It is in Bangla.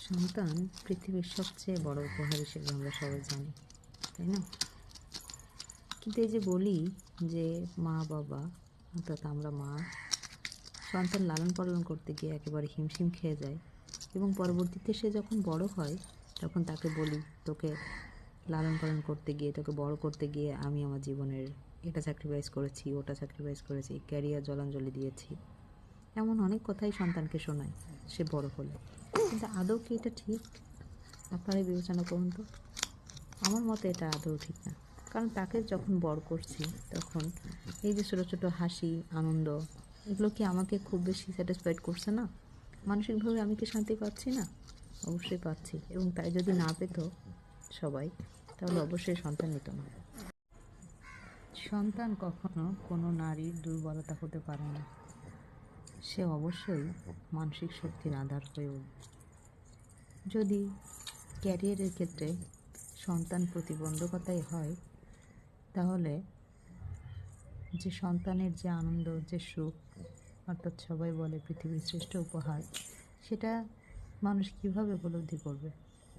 সন্তান পৃথিবীর সবচেয়ে বড় উপহার হিসেবে আমরা সবাই জানি, তাই না? কিন্তু এই যে বলি যে মা বাবা, অর্থাৎ আমরা মা সন্তান লালন পালন করতে গিয়ে একেবারে হিমশিম খেয়ে যায়, এবং পরবর্তীতে সে যখন বড় হয় তখন তাকে বলি, তোকে লালন পালন করতে গিয়ে, তোকে বড় করতে গিয়ে আমি আমার জীবনের এটা স্যাক্রিফাইস করেছি, ওটা স্যাক্রিফাইস করেছি, ক্যারিয়ার জলাঞ্জলি দিয়েছি, এমন অনেক কথাই সন্তানকে শোনায় সে বড় হলে। কিন্তু আদৌ কি এটা ঠিক? আপনারাই বিবেচনা করুন তো। আমার মতে এটা আদৌ ঠিক না। কারণ তাকে যখন বড় করছি তখন এই যে ছোটো ছোটো হাসি, আনন্দ, এগুলো কি আমাকে খুব বেশি স্যাটিসফাইড করছে না? মানসিকভাবে আমি কি শান্তি পাচ্ছি না? অবশ্যই পাচ্ছি। এবং তাই যদি না পেত সবাই, তাহলে অবশ্যই সন্তান নিত না। সন্তান কখনো কোনো নারীর দুর্বলতা হতে পারে না। সে অবশ্যই মানসিক শক্তির আধার হয়ে উঠবে। যদি ক্যারিয়ারের ক্ষেত্রে সন্তান প্রতিবন্ধকতাই হয়, তাহলে যে সন্তানের যে আনন্দ, যে সুখ, অর্থাৎ সবাই বলে পৃথিবীর শ্রেষ্ঠ উপহার, সেটা মানুষ কীভাবে উপলব্ধি করবে?